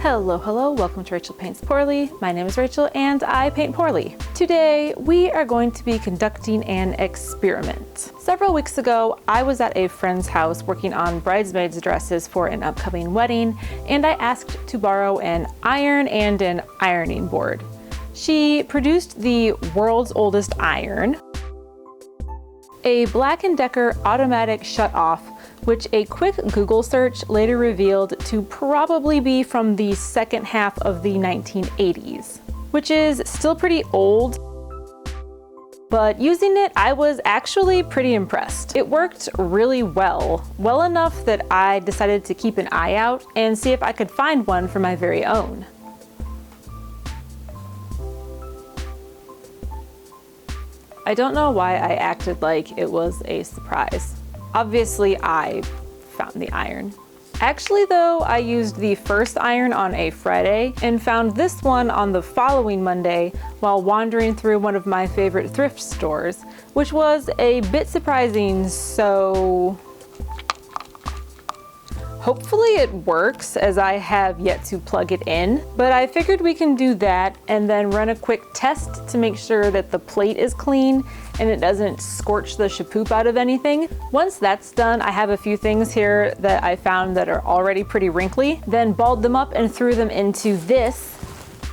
Hello, hello, welcome to Rachel Paints Poorly. My name is Rachel and I paint poorly. Today, we are going to be conducting an experiment. Several weeks ago, I was at a friend's house working on bridesmaids' dresses for an upcoming wedding, and I asked to borrow an iron and an ironing board. She produced the world's oldest iron, a Black & Decker automatic shutoff, which a quick Google search later revealed to probably be from the second half of the 1980s, which is still pretty old, but using it, I was actually pretty impressed. It worked really well enough that I decided to keep an eye out and see if I could find one for my very own. I don't know why I acted like it was a surprise. Obviously, I found the iron. Actually though, I used the first iron on a Friday and found this one on the following Monday while wandering through one of my favorite thrift stores, which was a bit surprising, so hopefully it works, as I have yet to plug it in, but I figured we can do that and then run a quick test to make sure that the plate is clean and it doesn't scorch the shapoop out of anything. Once that's done, I have a few things here that I found that are already pretty wrinkly, then balled them up and threw them into this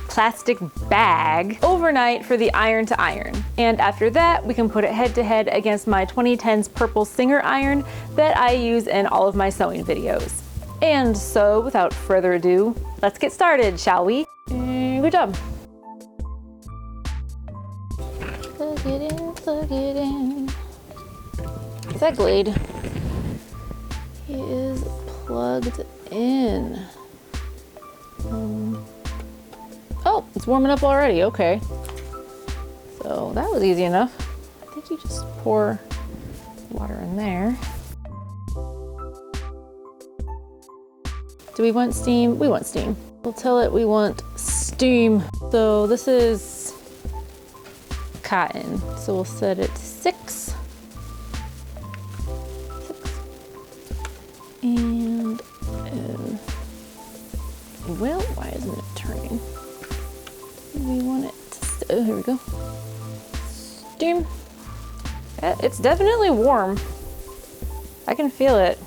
plastic bag overnight for the iron to iron. And after that, we can put it head to head against my 2010s purple Singer iron that I use in all of my sewing videos. And so, without further ado, let's get started, shall we? Good job. Plug it in, plug it in. Is that Glade? He is plugged in. Oh, it's warming up already, okay. So that was easy enough. I think you just pour water in there. Do we want steam? We want steam. We'll tell it we want steam. So this is cotton. So we'll set it to 6. And, well, why isn't it turning? We want it to, oh, here we go. Steam. Yeah, it's definitely warm. I can feel it.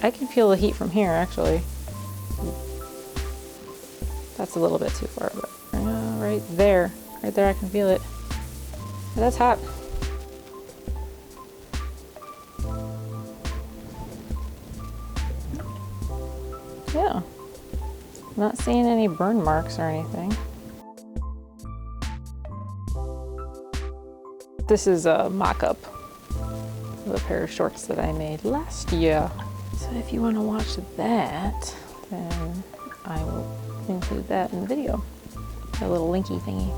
I can feel the heat from here, actually. That's a little bit too far, but right there I can feel it. Yeah, that's hot. Yeah. Not seeing any burn marks or anything. This is a mock-up of a pair of shorts that I made last year. So if you want to watch that, then I will include that in the video. A little linky thingy.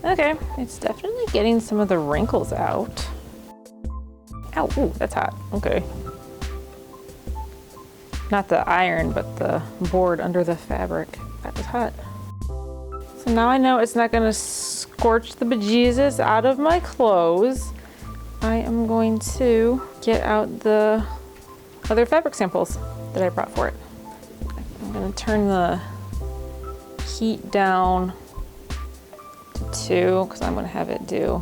Okay, it's definitely getting some of the wrinkles out. Ow, ooh, that's hot. Okay. Not the iron, but the board under the fabric. That was hot. So now I know it's not gonna scorch the bejesus out of my clothes. I am going to get out the other fabric samples that I brought for it. I'm gonna turn the heat down to 2 because I'm gonna have it do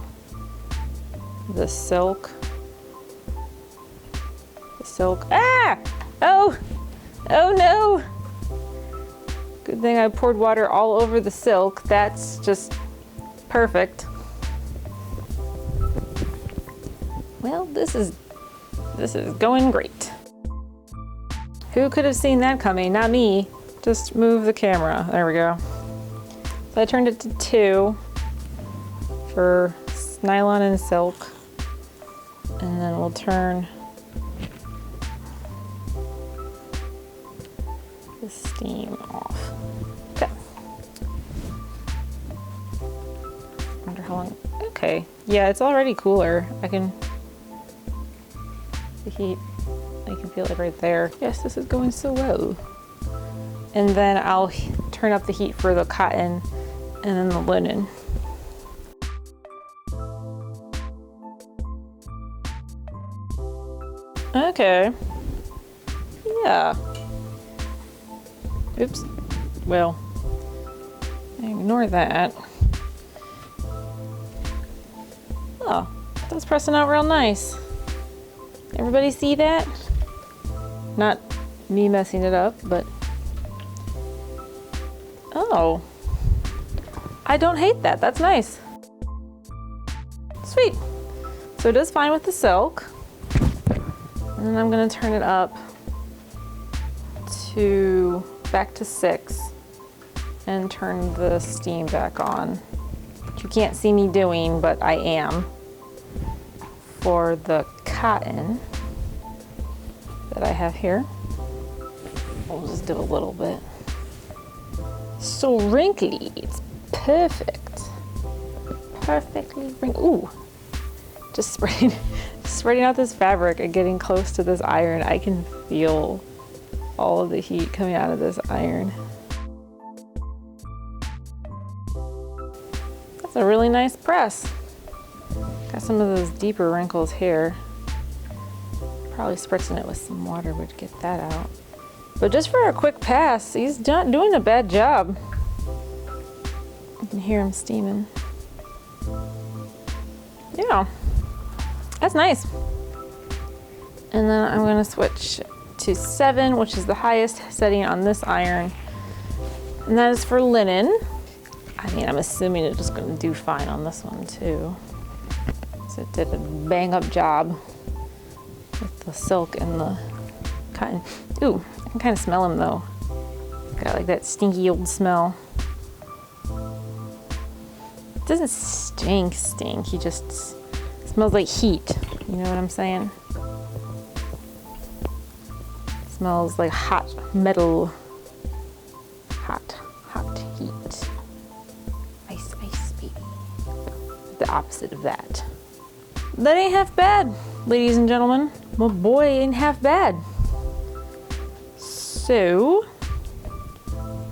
the silk. The silk. Ah! Oh! Oh no! Good thing I poured water all over the silk. That's just perfect. Well, this is going great. Who could have seen that coming? Not me. Just move the camera. There we go. So I turned it to 2 for nylon and silk. And then we'll turn the steam off. Okay. Wonder how long. Okay. Yeah, it's already cooler. The heat, I can feel it right there. Yes, this is going so well. And then I'll turn up the heat for the cotton and then the linen. Okay. Yeah. Oops. Well, ignore that. Oh, that's pressing out real nice. Everybody see that? Not me messing it up, but... Oh. I don't hate that. That's nice. Sweet. So it does fine with the silk. And then I'm gonna turn it up to back to 6 and turn the steam back on. Which you can't see me doing, but I am. For the cotton that I have here. I'll just do a little bit. So wrinkly, it's perfect. Perfectly wrinkled. Ooh, just spreading out this fabric and getting close to this iron. I can feel all of the heat coming out of this iron. That's a really nice press. Got some of those deeper wrinkles here. Probably spritzing it with some water would get that out. But just for a quick pass, he's not doing a bad job. I can hear him steaming. Yeah, that's nice. And then I'm gonna switch to 7, which is the highest setting on this iron. And that is for linen. I mean, I'm assuming it's just gonna do fine on this one too. So it did a bang up job with the silk and the cotton. Ooh, I can kind of smell him though. Got like that stinky old smell. It doesn't stink, he just smells like heat. You know what I'm saying? It smells like hot metal. Hot heat. Ice, baby. The opposite of that. That ain't half bad, ladies and gentlemen. My boy ain't half bad. So,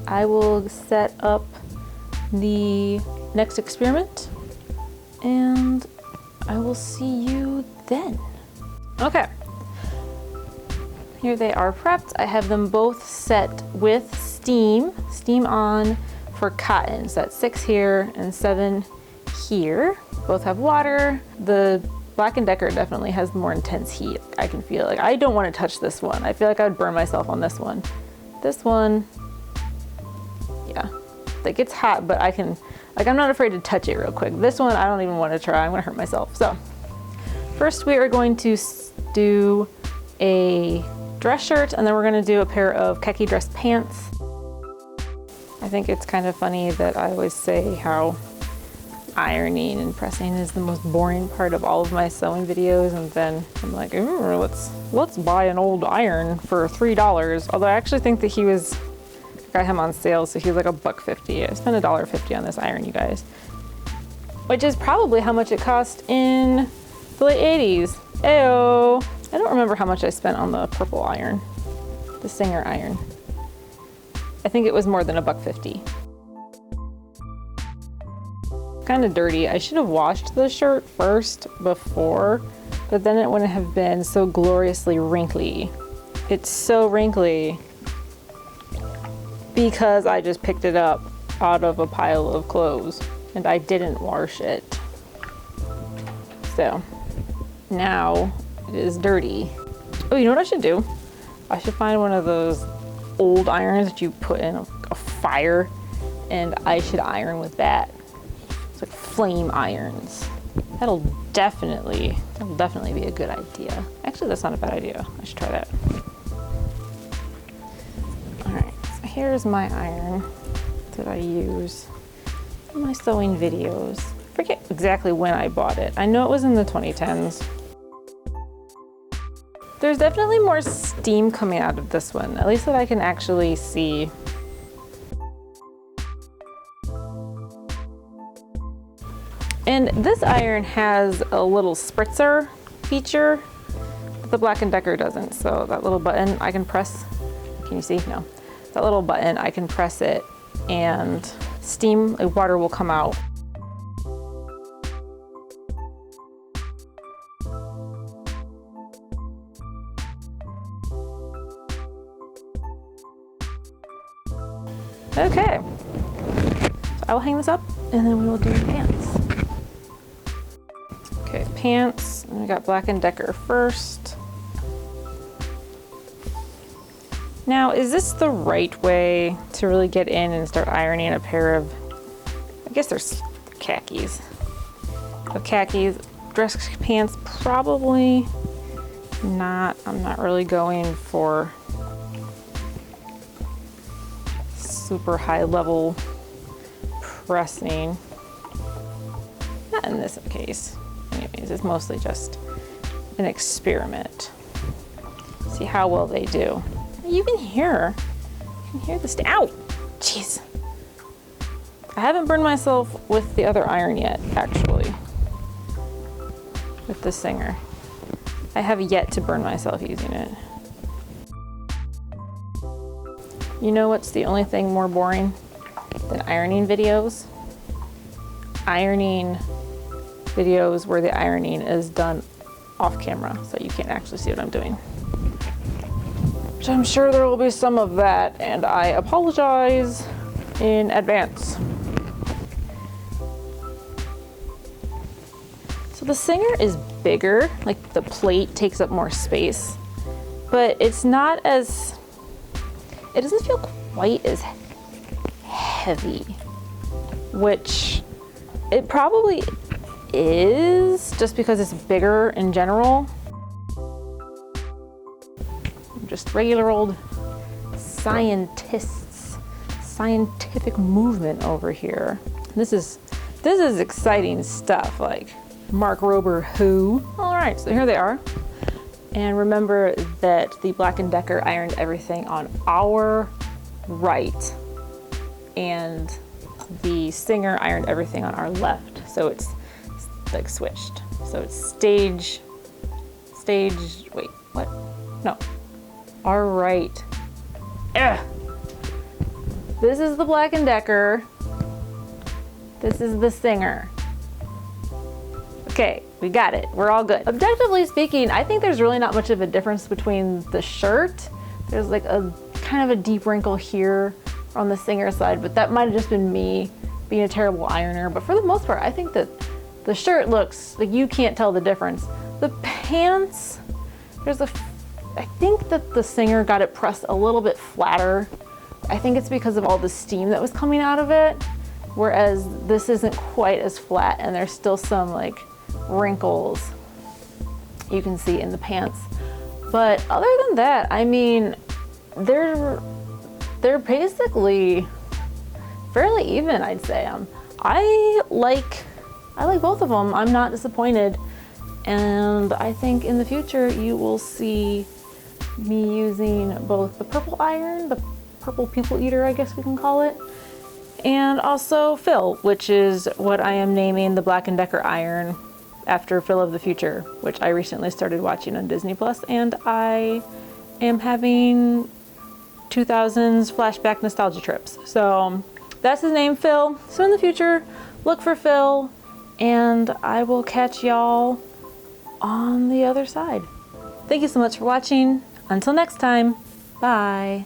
I will set up the next experiment and I will see you then. Okay, here they are prepped. I have them both set with steam on for cotton. So that's 6 here and 7 here. Both have water. The Black & Decker definitely has the more intense heat. I can feel like I don't want to touch this one. I feel like I would burn myself on this one. This one, yeah, like it's hot, but I can, like I'm not afraid to touch it real quick. This one, I don't even want to try. I'm gonna hurt myself. So first we are going to do a dress shirt and then we're gonna do a pair of khaki dress pants. I think it's kind of funny that I always say how ironing and pressing is the most boring part of all of my sewing videos, and then I'm like, let's buy an old iron for $3. Although I actually think that got him on sale, so he was like $1.50. I spent $1.50 on this iron, you guys, which is probably how much it cost in the late 80s. Ayo! I don't remember how much I spent on the purple iron, the Singer iron. I think it was more than $1.50. Kind of dirty. I should have washed the shirt first before, but then it wouldn't have been so gloriously wrinkly. It's so wrinkly because I just picked it up out of a pile of clothes and I didn't wash it. So now it is dirty. Oh, you know what I should do? I should find one of those old irons that you put in a fire and I should iron with that. Like flame irons. That'll definitely be a good idea. Actually, that's not a bad idea. I should try that. All right, so here's my iron that I use in my sewing videos. I forget exactly when I bought it. I know it was in the 2010s. There's definitely more steam coming out of this one, at least that I can actually see. And this iron has a little spritzer feature, but the Black & Decker doesn't. So that little button I can press, can you see? No. That little button, I can press it and steam, like water will come out. Okay, so I will hang this up and then we will do the pants. Okay, pants, we got Black & Decker first. Now, is this the right way to really get in and start ironing a pair of, I guess there's khakis. Khakis, dress pants, probably not. I'm not really going for super high level pressing. Not in this case. Anyways, it's mostly just an experiment. See how well they do. You can hear the ow! Jeez. I haven't burned myself with the other iron yet, actually. With the Singer. I have yet to burn myself using it. You know what's the only thing more boring than ironing videos? Ironing videos where the ironing is done off camera, so you can't actually see what I'm doing. Which I'm sure there will be some of that, and I apologize in advance. So the Singer is bigger, like the plate takes up more space, but it's not as, it doesn't feel quite as heavy, which it probably is just because it's bigger in general. Just regular old scientific movement over here. This is exciting stuff, like Mark Rober who. All right, so here they are. And remember that the Black & Decker ironed everything on our right, and the Singer ironed everything on our left. So it's like switched. So it's stage, wait, what? No. All right. Ugh. This is the Black & Decker. This is the Singer. Okay, we got it. We're all good. Objectively speaking, I think there's really not much of a difference between the shirt. There's like a kind of a deep wrinkle here on the Singer side, but that might have just been me being a terrible ironer. But for the most part, I think that the shirt looks like you can't tell the difference. The pants, I think that the Singer got it pressed a little bit flatter. I think it's because of all the steam that was coming out of it, whereas this isn't quite as flat, and there's still some like wrinkles you can see in the pants. But other than that, I mean, they're basically fairly even, I'd say. I like both of them. I'm not disappointed, and I think in the future you will see me using both the purple iron, the purple people eater, I guess we can call it, and also Phil, which is what I am naming the Black & Decker iron after Phil of the Future, which I recently started watching on Disney Plus, and I am having 2000s flashback nostalgia trips. So that's his name, Phil. So in the future, look for Phil, and I will catch y'all on the other side. Thank you so much for watching. Until next time, bye.